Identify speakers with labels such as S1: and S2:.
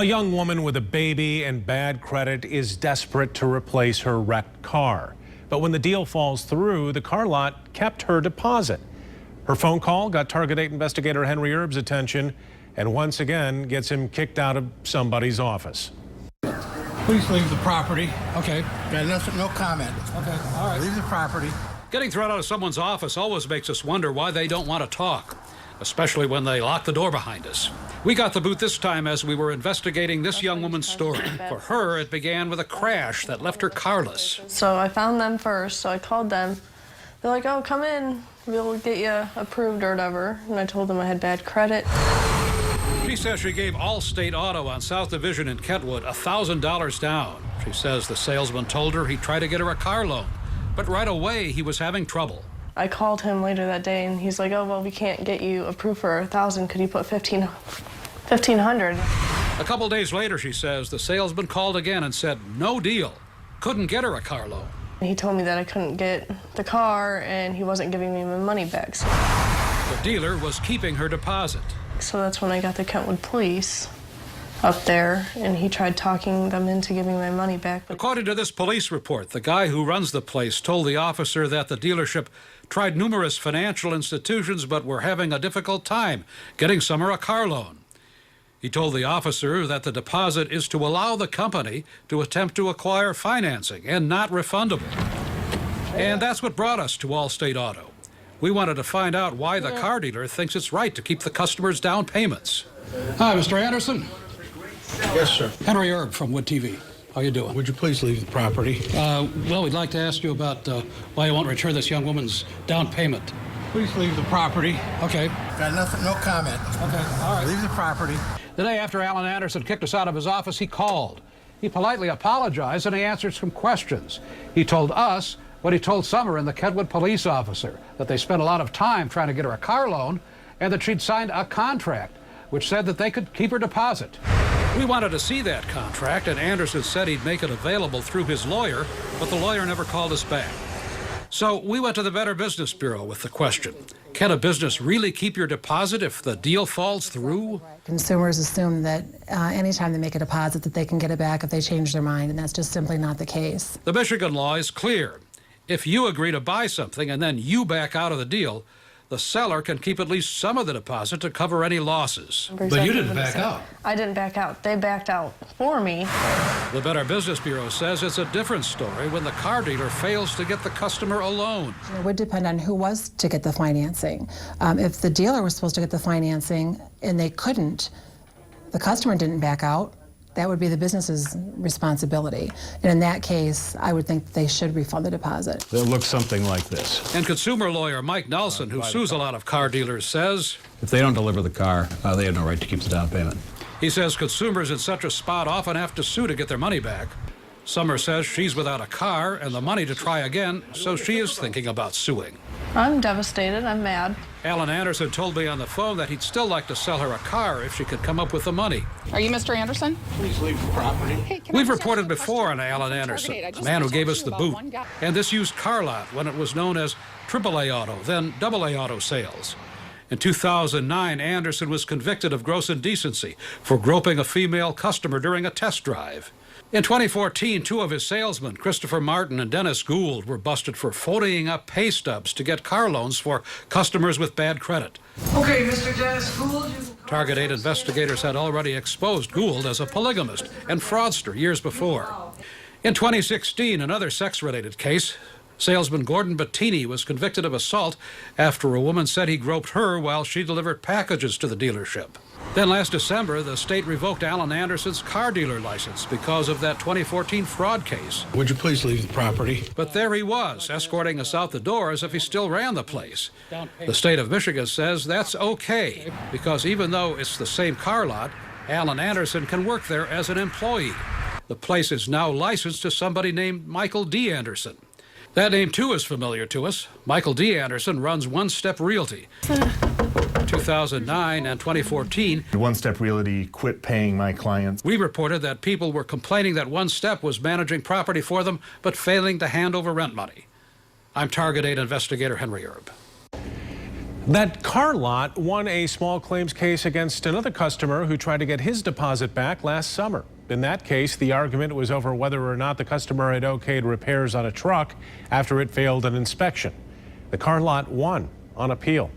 S1: A young woman with a baby and bad credit is desperate to replace her wrecked car. But when the deal falls through, the car lot kept her deposit. Her phone call got Target 8 investigator Henry Erb's attention and once again gets him kicked out of somebody's office.
S2: Please leave the property.
S3: Okay.
S2: Yeah, no comment.
S3: Okay, all right.
S2: Leave the property.
S3: Getting thrown out of someone's office always makes us wonder why they don't want to talk, especially when they lock the door behind us. We got the boot this time as we were investigating this young woman's story. For her, it began with a crash that left her carless.
S4: So I found them first, so I called them. They're like, oh, come in, we'll get you approved or whatever. And I told them I had bad credit.
S3: She says she gave Allstate Auto on South Division in Kentwood $1,000 down. She says the salesman told her he'd try to get her a car loan, but right away he was having trouble.
S4: I called him later that day and he's like, oh, well, we can't get you approved for $1,000. Could you put $1,500?
S3: A couple days later, she says, the salesman called again and said no deal. Couldn't get her a car loan.
S4: He told me that I couldn't get the car and he wasn't giving me my money back.
S3: The dealer was keeping her deposit.
S4: So that's when I got the Kentwood police up there, and he tried talking them into giving my money back.
S3: According to this police report, the guy who runs the place told the officer that the dealership tried numerous financial institutions but were having a difficult time getting Summer a car loan. He told the officer that the deposit is to allow the company to attempt to acquire financing and not refundable. And that's what brought us to Allstate Auto. We wanted to find out why the car dealer thinks it's right to keep the customers' down payments. Hi, Mr. Anderson.
S2: Yes, sir.
S3: Henry Erb from Wood TV. How you doing?
S2: Would you please leave the property?
S3: Well, we'd like to ask you about why you won't return this young woman's down payment.
S2: Please leave the property.
S3: Okay.
S2: Got no comment.
S3: Okay, all right.
S2: Leave the property.
S3: The day after Alan Anderson kicked us out of his office, he called. He politely apologized and he answered some questions. He told us what he told Summer and the Kentwood police officer, that they spent a lot of time trying to get her a car loan and that she'd signed a contract which said that they could keep her deposit. We wanted to see that contract, and Anderson said he'd make it available through his lawyer, but the lawyer never called us back. So we went to the Better Business Bureau with the question, can a business really keep your deposit if the deal falls through?
S5: Consumers assume that anytime they make a deposit that they can get it back if they change their mind, and that's just simply not the case.
S3: The Michigan law is clear. If you agree to buy something and then you back out of the deal, the seller can keep at least some of the deposit to cover any losses.
S2: But you didn't back out.
S4: I didn't back out. They backed out for me.
S3: The Better Business Bureau says it's a different story when the car dealer fails to get the customer a loan.
S5: It would depend on who was to get the financing. If the dealer was supposed to get the financing and they couldn't, the customer didn't back out, that would be the business's responsibility. And in that case, I would think they should refund the deposit.
S1: They'll look something like this.
S3: And consumer lawyer Mike Nelson, who sues a lot of car dealers, says,
S6: if they don't deliver the car, they have no right to keep the down payment.
S3: He says consumers in such a spot often have to sue to get their money back. Summer says she's without a car and the money to try again, so she is thinking about suing.
S4: I'm devastated. I'm mad.
S3: Alan Anderson told me on the phone that he'd still like to sell her a car if she could come up with the money.
S7: Are you Mr. Anderson?
S2: Please leave the property.
S7: Hey,
S3: We've reported before on Alan Anderson, the man who gave us the boot, and this used car lot when it was known as AAA Auto, then AA Auto Sales. In 2009, Anderson was convicted of gross indecency for groping a female customer during a test drive. In 2014, two of his salesmen, Christopher Martin and Dennis Gould, were busted for phoning up pay stubs to get car loans for customers with bad credit.
S2: Okay, Mr. Dennis Gould.
S3: Target 8 investigators had already exposed Gould as a polygamist and fraudster years before. In 2016, another sex-related case, salesman Gordon Bettini was convicted of assault after a woman said he groped her while she delivered packages to the dealership. Then last December, the state revoked Alan Anderson's car dealer license because of that 2014 fraud case.
S2: Would you please leave the property?
S3: But there he was, escorting us out the door as if he still ran the place. The state of Michigan says that's okay, because even though it's the same car lot, Alan Anderson can work there as an employee. The place is now licensed to somebody named Michael D. Anderson. That name, too, is familiar to us. Michael D. Anderson runs One Step Realty. 2009 and 2014,
S8: One Step Realty quit paying my clients.
S3: we reported that people were complaining that One Step was managing property for them but failing to hand over rent money. I'm Target 8 investigator Henry Erb.
S1: That car lot won a small claims case against another customer who tried to get his deposit back last summer. In that case, the argument was over whether or not the customer had okayed repairs on a truck after it failed an inspection. The car lot won on appeal.